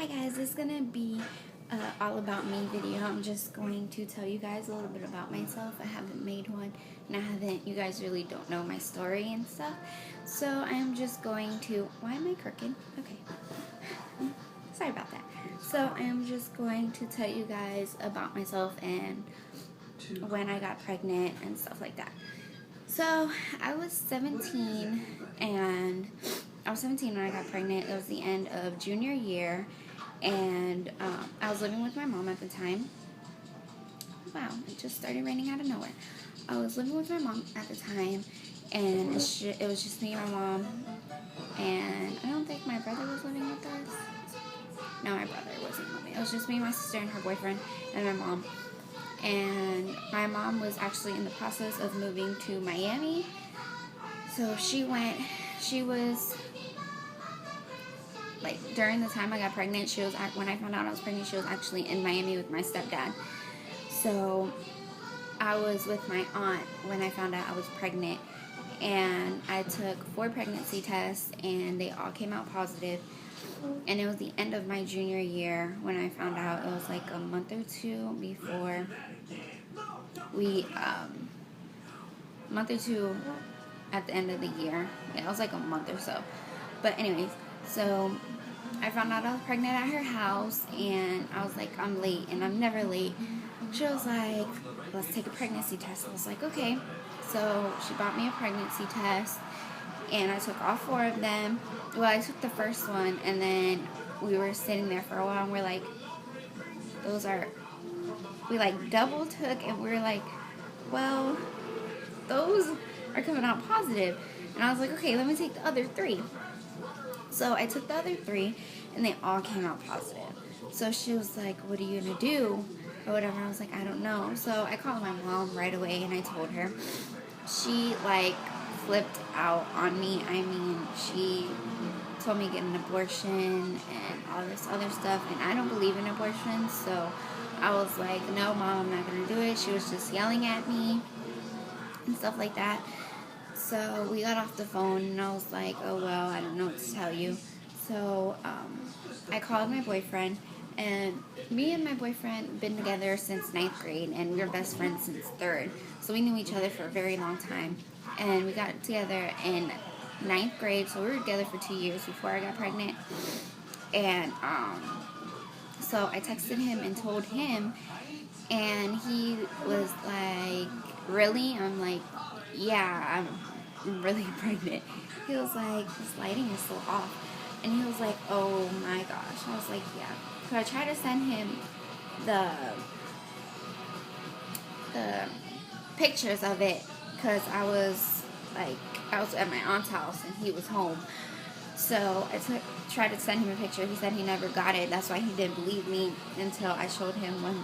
Hi guys, this is gonna be all about me video. I'm just going to tell you guys a little bit about myself. I haven't made one and you guys really don't know my story and stuff. So I'm just going to, why am I crooked? Okay, sorry about that. So I'm just going to tell you guys about myself and when I got pregnant and stuff like that. So I was 17 and I was 17 when I got pregnant. It was the end of junior year, and I was living with my mom at the time. Wow, it just started raining out of nowhere. I was living with my mom at the time, and it was just me and my mom, and I don't think my brother was living with us. No, my brother wasn't living. It was just me, my sister, and her boyfriend, and my mom. And my mom was actually in the process of moving to Miami. So she was, like, during the time I got pregnant, when I found out I was pregnant, she was actually in Miami with my stepdad. So I was with my aunt when I found out I was pregnant. And I took 4 pregnancy tests, and they all came out positive. And it was the end of my junior year when I found out. It was like a month or two before month or two at the end of the year. Yeah, it was like a month or so. But anyways, so I found out I was pregnant at her house, and I was like, I'm late, and I'm never late. She was like, let's take a pregnancy test. I was like, okay. So she bought me a pregnancy test, and I took all 4 of them. Well, I took the first one, and then we were sitting there for a while, and we're like, we like double took, and we were like, well, those are coming out positive. And I was like, okay, let me take the other 3. So I took the other 3, and they all came out positive. So she was like, what are you going to do? Or whatever. I was like, I don't know. So I called my mom right away, and I told her. She, like, flipped out on me. I mean, she told me to get an abortion and all this other stuff, and I don't believe in abortion, so I was like, no, Mom, I'm not going to do it. She was just yelling at me and stuff like that. So we got off the phone, and I was like, oh, well, I don't know what to tell you. So I called my boyfriend, and me and my boyfriend been together since 9th grade, and we were best friends since 3rd. So we knew each other for a very long time. And we got together in 9th grade, so we were together for 2 years before I got pregnant. And so I texted him and told him, and he was like, really? I'm like, yeah, I'm really pregnant. He was like, this lighting is so off. And he was like, oh my gosh. I was like, yeah. So I tried to send him the pictures of it, because I was at my aunt's house and he was home. So I tried to send him a picture. He said he never got it. That's why he didn't believe me until I showed him when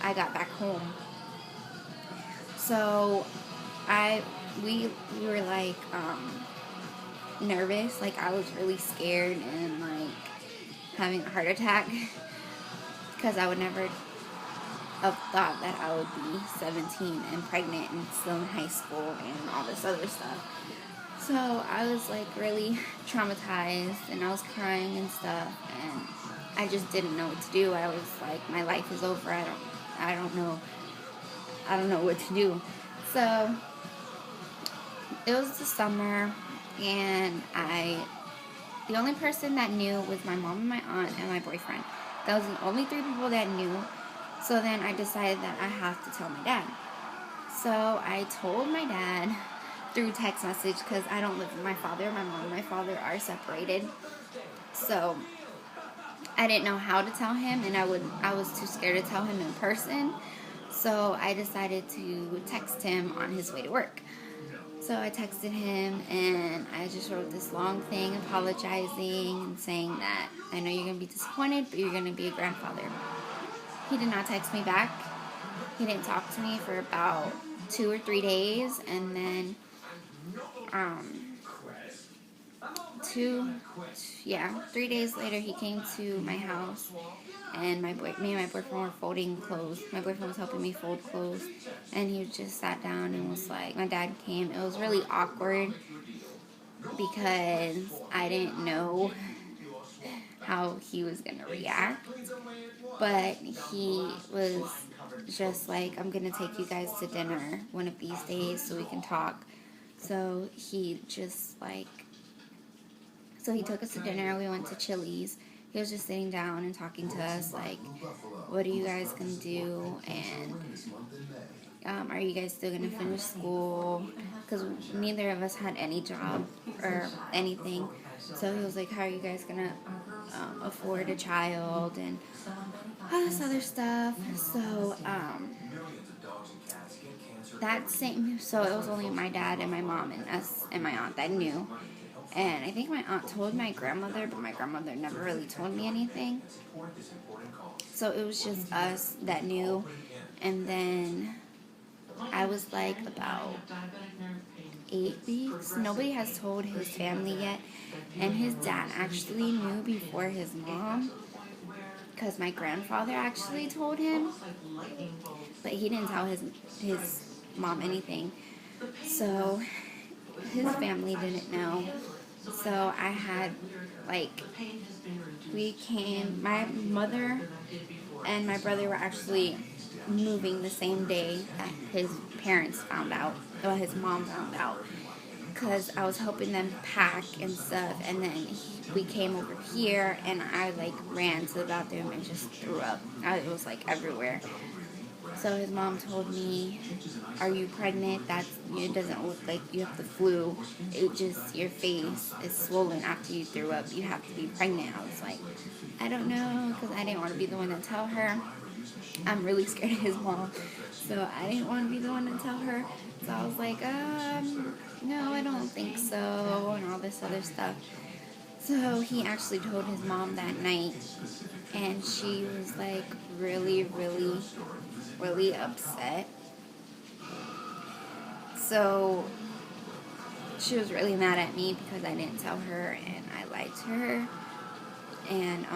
I got back home. So we were like nervous. Like, I was really scared and like having a heart attack, because I would never have thought that I would be 17 and pregnant and still in high school and all this other stuff. So I was like really traumatized, and I was crying and stuff, and I just didn't know what to do. I was like, my life is over. I don't know what to do. So it was the summer, and the only person that knew was my mom and my aunt and my boyfriend. That was the only 3 people that knew. So then I decided that I have to tell my dad. So I told my dad through text message, because I don't live with my father. My mom and my father are separated. So I didn't know how to tell him, and I was too scared to tell him in person. So I decided to text him on his way to work. So I texted him, and I just wrote this long thing apologizing and saying that I know you're going to be disappointed, but you're going to be a grandfather. He did not text me back. He didn't talk to me for about 2 or 3 days, and then 3 days later he came to my house, and me and my boyfriend were folding clothes. My boyfriend was helping me fold clothes, and he just sat down and was like, my dad came. It was really awkward because I didn't know how he was going to react. But he was just like, I'm going to take you guys to dinner one of these days so we can talk. So he just like, so he took us to dinner. We went to Chili's. He was just sitting down and talking to us like, what are you guys going to do? And are you guys still going to finish school? Because neither of us had any job or anything. So he was like, how are you guys going to afford a child and all this other stuff. So so it was only my dad and my mom and us and my aunt that knew. And I think my aunt told my grandmother, but my grandmother never really told me anything. So it was just us that knew. And then I was like about 8 weeks. Nobody has told his family yet. And his dad actually knew before his mom, because my grandfather actually told him, but he didn't tell his mom anything. So his family didn't know. So I had, like, my mother and my brother were actually moving the same day that his parents found out, or his mom found out, because I was helping them pack and stuff, and then we came over here, and I, like, ran to the bathroom and just threw up. It was, like, everywhere. So his mom told me, are you pregnant? It doesn't look like you have the flu. Your face is swollen after you threw up. You have to be pregnant. I was like, I don't know, because I didn't want to be the one to tell her. I'm really scared of his mom. So I didn't want to be the one to tell her. So I was like, no, I don't think so, and all this other stuff. So he actually told his mom that night, and she was like really, really, really upset. So she was really mad at me because I didn't tell her and I lied to her. And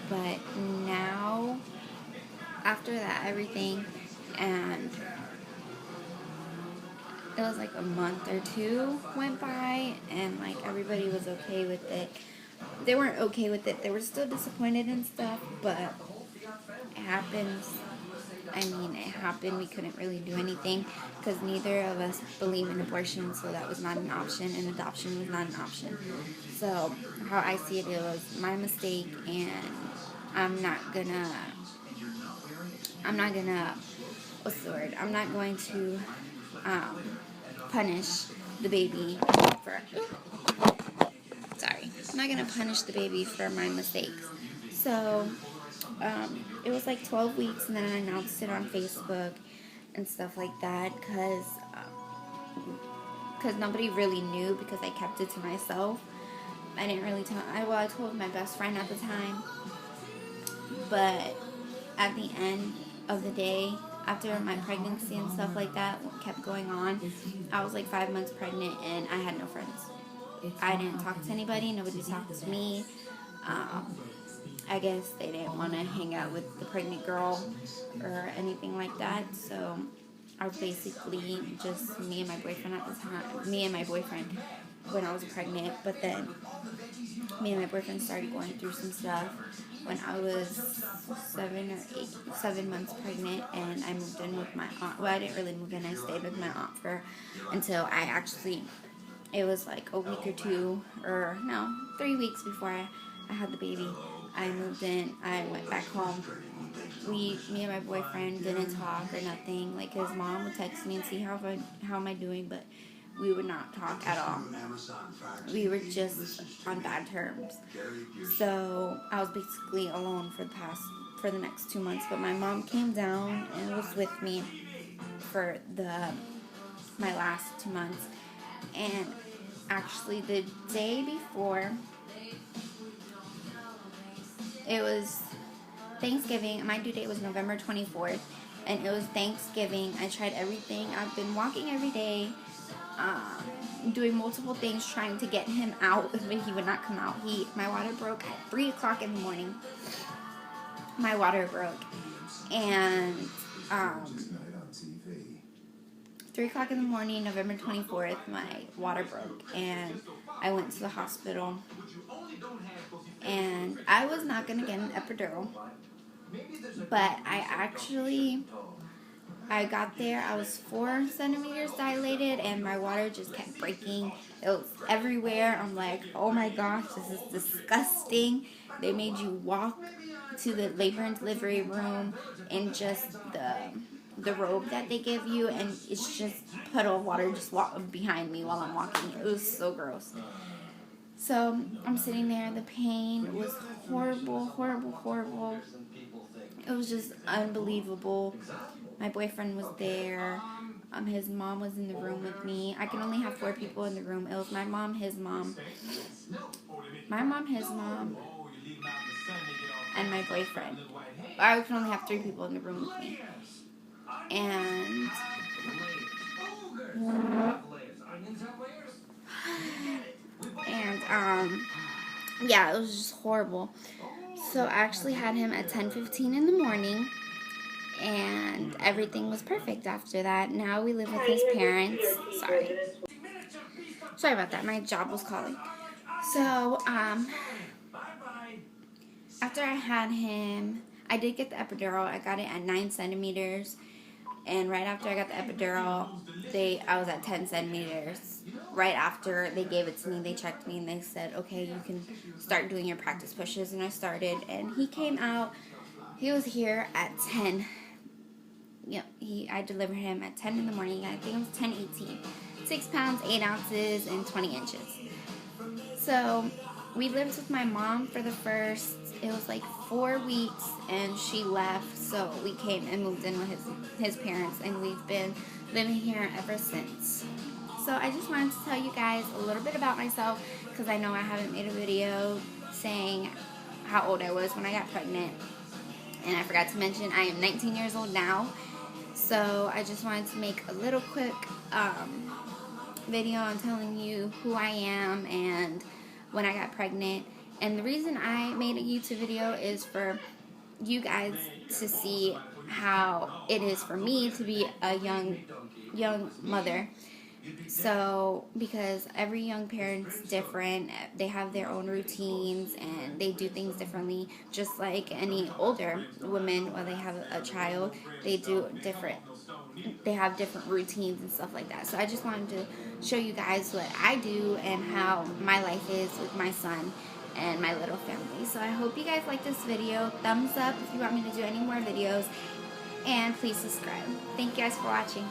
but now, after that, everything, and it was like a month or two went by, and like everybody was okay with it. They weren't okay with it. They were still disappointed and stuff, but it happens. I mean, it happened. We couldn't really do anything because neither of us believe in abortion, so that was not an option, and adoption was not an option. So how I see it, it was my mistake, and I'm not gonna, what's the word? I'm not going to punish the baby for, I'm not gonna punish the baby for my mistakes. So it was like 12 weeks, and then I announced it on Facebook and stuff like that, because nobody really knew, because I kept it to myself. I didn't really tell. I told my best friend at the time, but at the end of the day, after my pregnancy and stuff like that kept going on, I was like 5 months pregnant, and I had no friends. I didn't talk to anybody. Nobody talked to me. I guess they didn't want to hang out with the pregnant girl or anything like that. So I was basically just me and my boyfriend at the time. Me and my boyfriend when I was pregnant. But then me and my boyfriend started going through some stuff when I was 7 months pregnant, and I moved in with my aunt. Well, I didn't really move in. I stayed with my aunt until it was like a week or two, or no, 3 weeks before I had the baby. I moved in, I went back home. Me and my boyfriend didn't talk or nothing. Like, his mom would text me and see how am I doing, but we would not talk at all. We were just on bad terms. So I was basically alone for the next 2 months. But my mom came down and was with me for my last 2 months. And actually, the day before, it was Thanksgiving. My due date was November 24th, and it was Thanksgiving. I tried everything. I've been walking every day, doing multiple things, trying to get him out, but he would not come out. My water broke at 3 o'clock in the morning. My water broke, and 3 o'clock in the morning, November 24th, my water broke, and I went to the hospital, I was not going to get an epidural, but I got there, I was 4 centimeters dilated, and my water just kept breaking. It was everywhere. I'm like, oh my gosh, this is disgusting. They made you walk to the labor and delivery room in just the robe that they give you, and it's just puddle of water just behind me while I'm walking. It was so gross. So I'm sitting there, the pain was horrible, horrible, horrible. It was just unbelievable. My boyfriend was there. His mom was in the room with me. I can only have 4 people in the room. It was my mom, his mom, and my boyfriend. I can only have 3 people in the room with me. And yeah, it was just horrible. So I actually had him at 10:15 in the morning, and everything was perfect after that. Now we live with his parents. Sorry about that. My job was calling. So, after I had him, I did get the epidural. I got it at 9 centimeters. And right after I got the epidural, I was at 10 centimeters. Right after they gave it to me, they checked me and they said, okay, you can start doing your practice pushes. And I started, and he came out. He was here at 10. Yep, I delivered him at 10 in the morning. I think it was 10:18. 6 pounds, 8 ounces, and 20 inches. So we lived with my mom for the first, it was like 4 weeks, and she left. So we came and moved in with his parents, and we've been living here ever since. So I just wanted to tell you guys a little bit about myself, because I know I haven't made a video saying how old I was when I got pregnant. And I forgot to mention I am 19 years old now. So I just wanted to make a little quick video on telling you who I am and when I got pregnant. And the reason I made a YouTube video is for you guys to see how it is for me to be a young mother. So, because every young parent's different, they have their own routines and they do things differently, just like any older women, when they have a child, they have different routines and stuff like that. So I just wanted to show you guys what I do and how my life is with my son and my little family. So I hope you guys like this video. Thumbs up if you want me to do any more videos, and please subscribe. Thank you guys for watching.